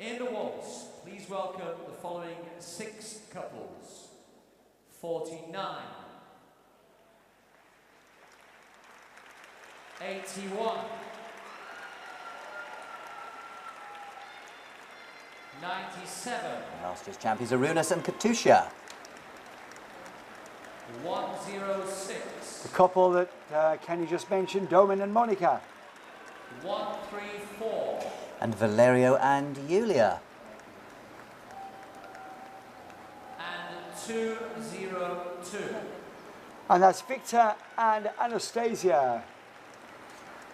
In the waltz, please welcome the following 6 couples. 49, 81, 97, Last year's champions are Runas and Katusha. 106, The couple that Kenny just mentioned, Domin and Monica. 134, And Valerio and Yulia. and 202. And that's Victor and Anastasia.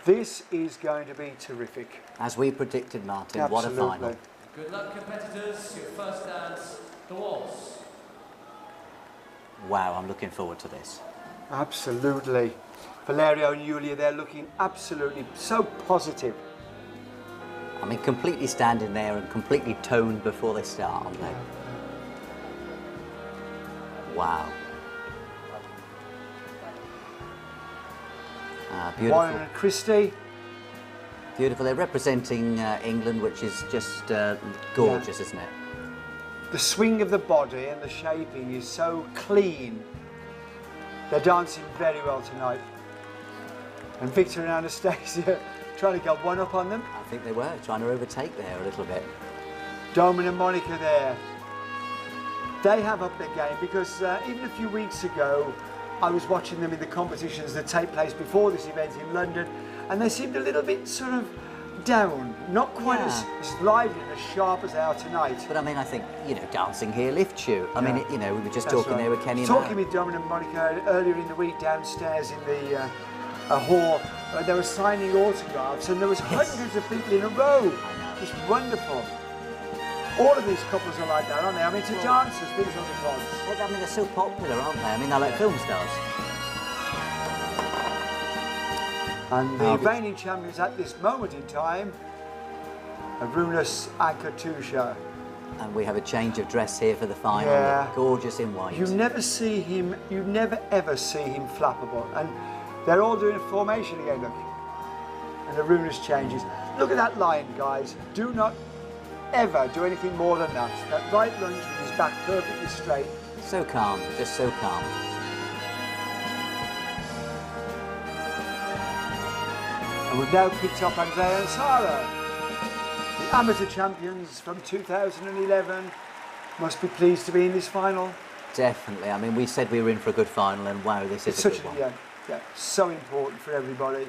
This is going to be terrific. As we predicted, Martin, Absolutely. what a final. Good luck, competitors. Your first dance, the waltz. Wow, I'm looking forward to this. Absolutely. Valerio and Yulia, they're looking absolutely so positive. I mean, completely standing there and completely toned before they start, aren't they? Wow. Beautiful. Warren and Christie. Beautiful. They're representing England, which is just gorgeous, isn't it? The swing of the body and the shaping is so clean. They're dancing very well tonight. And Victor and Anastasia trying to get one up on them. I think they were trying to overtake there a little bit. Domin and Monica there. They have upped their game because even a few weeks ago, I was watching them in the competitions that take place before this event in London, and they seemed a little bit sort of down, not quite as lively and as sharp as they are tonight. But I mean, I think, you know, dancing here lifts you. I mean, you know, we were just That's talking right. there with Kenny and talking Matt. with Domin and Monica earlier in the week downstairs in the hall. They were signing autographs, and there was hundreds of people in a row. I know. It's wonderful. All of these couples are like that, aren't they? I mean, to dancers, these are the gods. Well, I mean, they're so popular, aren't they? I mean, they're like film stars. And the reigning champions at this moment in time are Runas and Katusha. And we have a change of dress here for the final. Yeah. Look gorgeous in white. You never see him, you never ever see him flappable. And they're all doing a formation again, look. And the Runas changes. Look at that line, guys. Do not ever do anything more than that. That right lunge with his back perfectly straight. So calm, just so calm. And we've now picked up Andrea and Sarah. The amateur champions from 2011 must be pleased to be in this final. Definitely. I mean, we said we were in for a good final, and wow, this is It's a such good one. yeah, so important for everybody.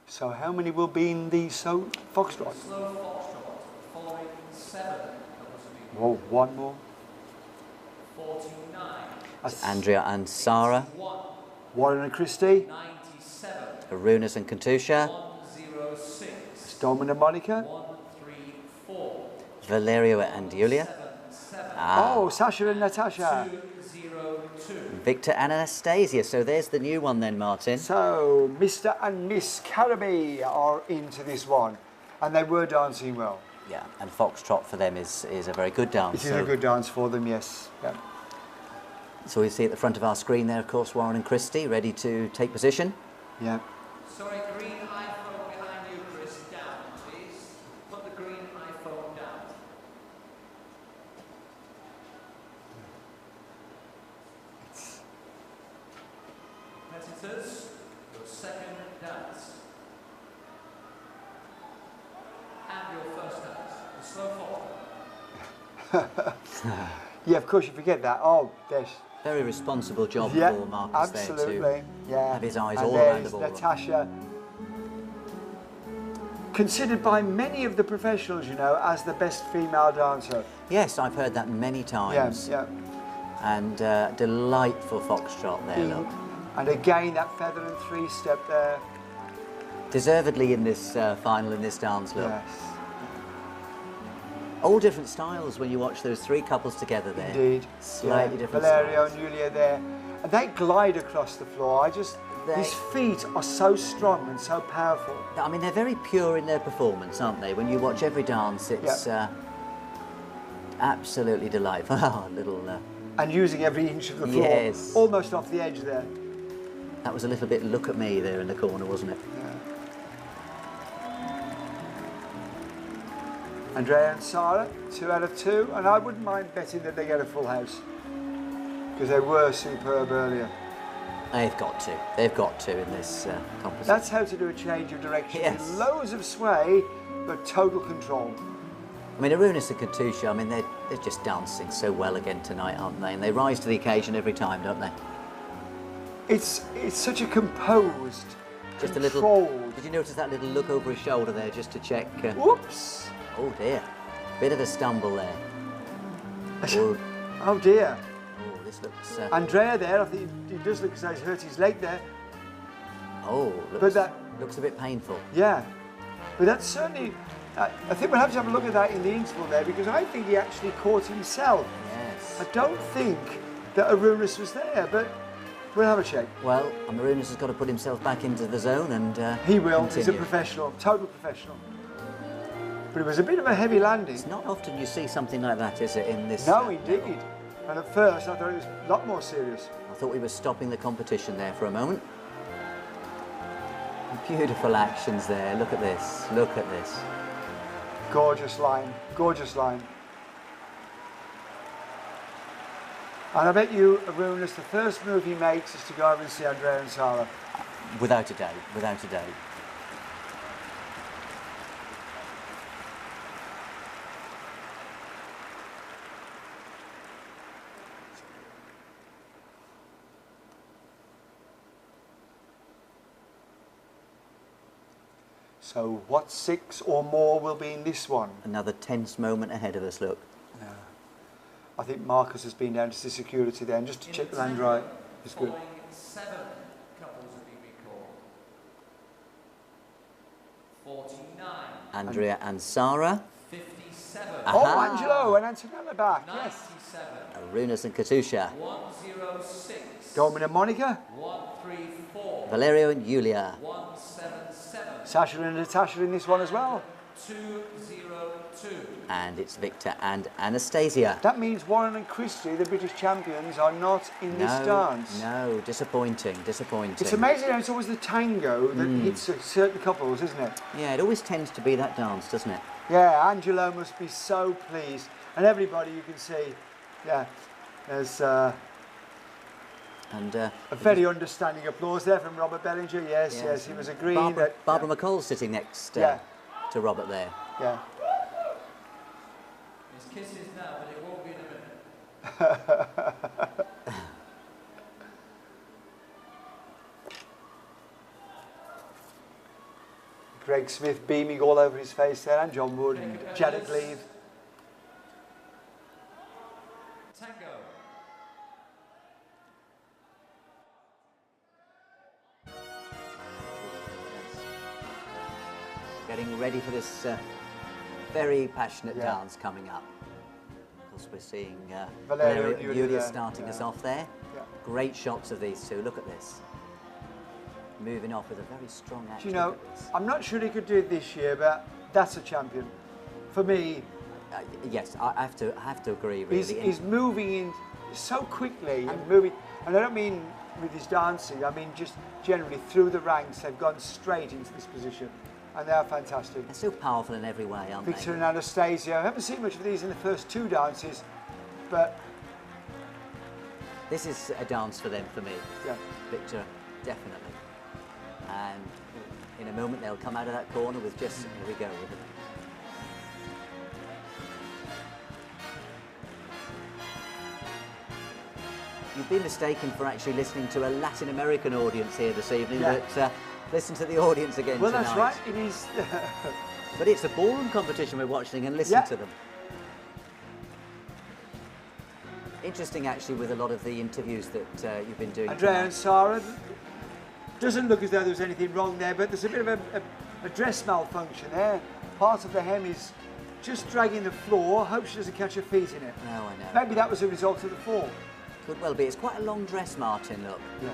So how many will be in the foxtrot? Slow foxtrot, following 7 couples of people. Whoa, one more. 49, That's Andrea and Sarah, 1, Warren and Christie. 97, Runas and Katusha, 106, Domin and Monica. 134, Valerio and Yulia, 7, Oh, Sasha and Natasha. 202. Victor and Anastasia. So there's the new one then, Martin. So Mr. and Miss Caribbean are into this one, and they were dancing well. Yeah, and foxtrot for them is a very good dance. It is a good dance for them, yes. Yeah. So we see at the front of our screen there, of course, Warren and Christie ready to take position. Yeah. Sorry, green iPhone behind you, Chris. Down, please. Put the green iPhone down. Competitors, your second dance. And your first dance, the slow foxtrot. Yeah, of course you forget that. Oh, there's Very responsible job yeah, for Marcus absolutely. there Yeah. have his eyes and all around the there's ballroom. Natasha, considered by many of the professionals, you know, as the best female dancer. Yes, I've heard that many times. Yeah, And delightful foxtrot there, yeah. look. And again, that feather and three-step there. Deservedly in this final, in this dance, look. Yes, All different styles when you watch those 3 couples together there. indeed. Slightly Yeah. different Valerio styles. and Yulia there. And they glide across the floor. His feet are so strong and so powerful. I mean, they're very pure in their performance, aren't they? When you watch every dance, it's absolutely delightful. Oh, little... And using every inch of the floor. Yes. Almost off the edge there. That was a little bit look at me there in the corner, wasn't it? Yeah. Andrea and Sarah, 2 out of 2, and I wouldn't mind betting that they get a full house because they were superb earlier. They've got to. They've got to in this competition. That's how to do a change of direction. Yes. Loads of sway, but total control. I mean, Arunas and Katusha, I mean, they're just dancing so well again tonight, aren't they? And they rise to the occasion every time, don't they? It's such a composed, Just controlled. a little. Did you notice that little look over his shoulder there, just to check? Whoops! Oh dear, bit of a stumble there. Oh, Oh dear. oh this looks. Andrea there, I think he does look as though he's hurt his leg there. Oh, looks a bit painful. Yeah, but that's certainly. I think we'll have to have a look at that in the interval there because I think he actually caught himself. Yes. I don't think that Arunas was there, but we'll have a check. Well, Arunas has got to put himself back into the zone and He will. continue. He's a professional, total professional. But it was a bit of a heavy landing. It's not often you see something like that, is it, in this? No, indeed. And at first, I thought it was a lot more serious. I thought we were stopping the competition there for a moment. Beautiful actions there. Look at this. Look at this. Gorgeous line. Gorgeous line. And I bet you, Arunas, the first move he makes is to go over and see Andrea and Sarah. Without a doubt. Without a doubt. So what 6 or more will be in this one? Another tense moment ahead of us, look. Yeah. I think Marcus has been down to see security then, just to check the land right. It's good. Following 7 couples have been recalled. 49. Andrea and Sarah. 57. Oh, Aha. Angelo and Antonella back, yes. 97. Arunas and Katusha. 106. Domin and Monica, 134. Valerio and Yulia. 177. Sasha and Natasha in this one as well. 202. And it's Victor and Anastasia. That means Warren and Christie, the British champions, are not in this dance. No, disappointing, disappointing. It's amazing how it's always the tango that hits certain couples, isn't it? Yeah, it always tends to be that dance, doesn't it? Yeah, Angelo must be so pleased. And everybody you can see, yeah, there's And a very understanding applause there from Robert Bellinger. Yes, yes, he was agreeing that... Barbara McCall's sitting next Yeah. to Robert there. Yeah. It's kisses now, but it won't be in a minute. Greg Smith beaming all over his face there, and John Wood and Janet Gleave. Tango. Getting ready for this very passionate Yeah. dance coming up. Of course, we're seeing Valerio Valerio and and Yulia Yulia there. starting us Yeah. off there. Yeah. Great shots of these two. Look at this. Moving off with a very strong Do action. you know, Look at this. I'm not sure he could do it this year, but that's a champion. For me, Yes, I have to agree. Really, he's moving in so quickly and moving, and I don't mean with his dancing, I mean just generally through the ranks, they've gone straight into this position, and they are fantastic. They're so powerful in every way, aren't Victor they? and Anastasia, I haven't seen much of these in the first 2 dances, but This is a dance for them, for me. yeah. Victor, definitely. And in a moment they'll come out of that corner with just, here we go with it. You'd be mistaken for actually listening to a Latin American audience here this evening, Yeah. but listen to the audience again Well, tonight. that's right, it is. But it's a ballroom competition we're watching, and listen Yeah. to them. Interesting, actually, with a lot of the interviews that you've been doing Andrea tonight. and Sarah, doesn't look as though there was anything wrong there, but there's a bit of a dress malfunction there. Part of the hem is just dragging the floor. Hope she doesn't catch her feet in it. No, I know. Maybe that was a result of the fall. Could well be. It's quite a long dress, Martin, look. Yeah.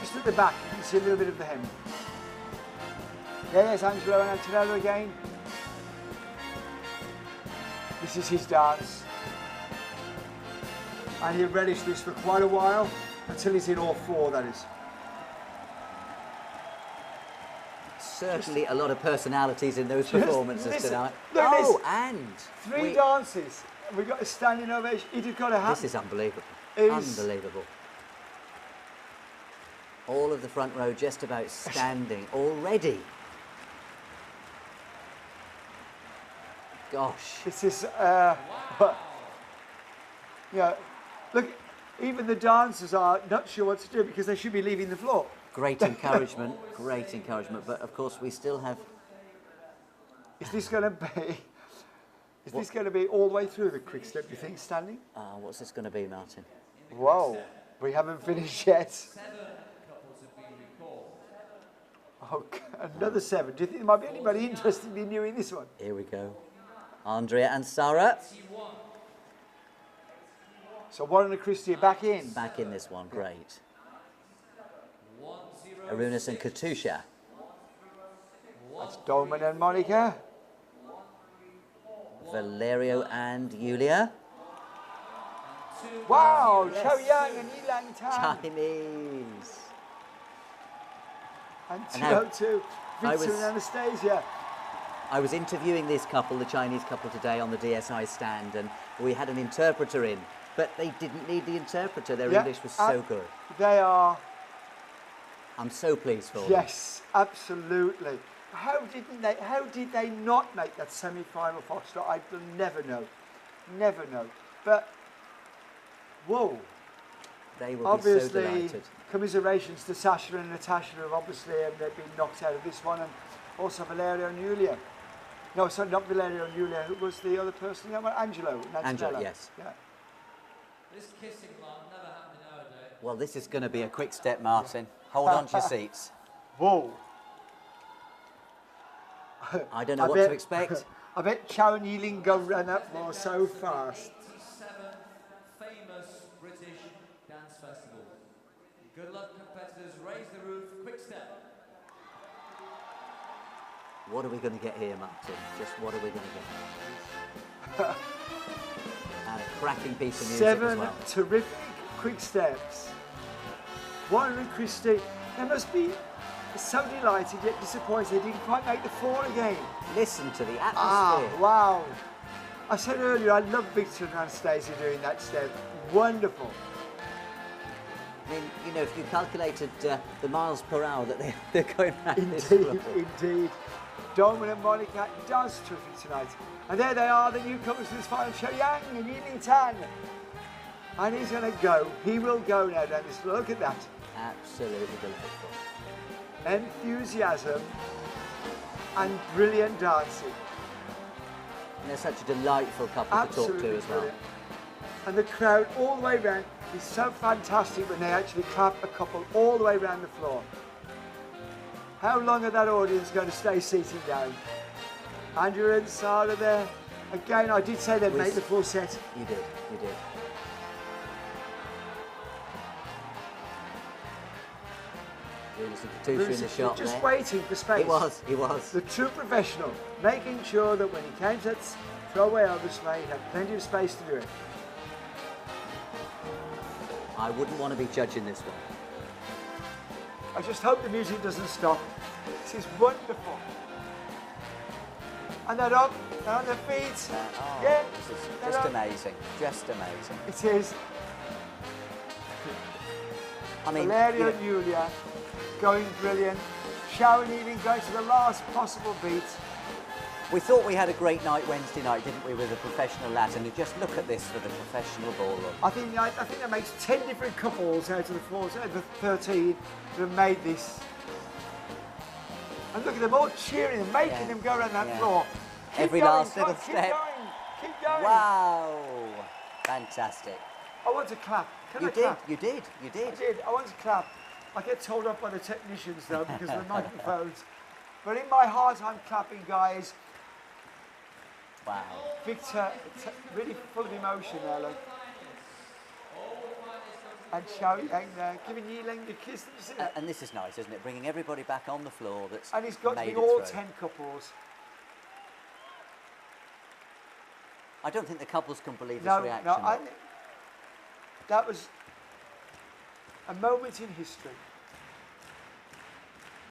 Just at the back, you can see a little bit of the hem. Yeah, yes, Angelo and Antonella again. This is his dance. And he'll relish this for quite a while, until he's in all four, that is. Certainly a lot of personalities in those performances listen, tonight. look at Oh, this. and Three dances. We got a standing ovation. He just got to have. this is unbelievable. It is. Unbelievable. All of the front row just about standing already. Gosh. This is, yeah, look, even the dancers are not sure what to do because they should be leaving the floor. Great encouragement, great encouragement. But of course, we still have. Is this going to be? Is this going to be all the way through the quick step? Do you think, standing? What's this going to be, Martin? Whoa, we haven't finished yet. 7 couples have been recalled. Oh, another 7. Do you think there might be anybody interested in doing this one? Here we go. Andrea and Sarah. So Warren and Christy are back in. Back in this one, great. Arunas and Katusha. That's Dolman and Monica. Valerio and Yulia. Wow, Chao Yang and Yilang Tan. Chinese. And now, 202, Victor and Anastasia. I was interviewing this couple, the Chinese couple, today on the DSI stand, and we had an interpreter in, but they didn't need the interpreter. Their English was so good. They are. I'm so pleased for them. Yes, absolutely. How did they not make that semi-final foxtrot? I will never know. Never know. But, whoa. They will obviously, be so delighted. Commiserations to Sasha and Natasha have obviously they've been knocked out of this one, and also Valerio and Yulia. No, sorry, not Valerio and Yulia. Who was the other person? Angelo. Angelo, yes. Yeah. This kissing line never happened nowadays. Well, this is going to be a quick step, Martin. Hold on to your seats. Whoa. I don't know what to expect. I bet Chow and Yiling go run that floor so fast. 87th famous British dance festival. Good luck, competitors. Raise the roof. Quick step. What are we going to get here, Martin? Just what are we going to get? And a cracking piece of music 7 as well. terrific quick steps. Warren and Christy, they must be so delighted yet disappointed they didn't quite make the 4 again. Listen to the atmosphere. Ah, wow. I said earlier, I love Victor and Anastasia doing that step. Wonderful. I mean, you know, if you calculated the miles per hour that they're going around this Indeed, floor. indeed. Dolman and Monica does terrific tonight. And there they are, the newcomers to this final, Chao Yang and Yiling Tan. And he's going to go. He will go now down this. Look at that. Absolutely delightful. Enthusiasm and brilliant dancing. And they're such a delightful couple Absolutely to talk to as well. brilliant. And the crowd all the way round is so fantastic when they actually clap a couple all the way around the floor. How long are that audience going to stay seated down? Andrew and Sarah there. Again, I did say they'd make the full set. You did, you did. Arunas and Katusha in the shot just there. waiting for space. He was. The true professional, making sure that when he came to that throwaway oversway, he had plenty of space to do it. I wouldn't want to be judging this one. I just hope the music doesn't stop. This is wonderful. And they're up, they're on their feet. Yeah, This is they're just up. amazing, just amazing. It is. I mean, Valerio you know, and Yulia going brilliant. Chao and Yiling going to the last possible beat. we thought we had a great night Wednesday night, didn't we, with a professional Latin? And just look at this for the professional ballroom. I think that makes 10 different couples out of the 13 that have made this. And look at them all cheering and making them go around that floor. Keep Every going, last little keep step. Going, keep going. Wow, fantastic. I want to clap. Can You I did, clap? you did, you did. I did. I want to clap. I get told off by the technicians though because of the microphones. But in my heart, I'm clapping, guys. Wow. Victor, really full of emotion there, look. And Chao Yang there, giving Yiling a kiss. Did you see that? And this is nice, isn't it? Bringing everybody back on the floor that's And he's got to made be it all through. 10 couples. I don't think the couples can believe this No, reaction. no, that was a moment in history.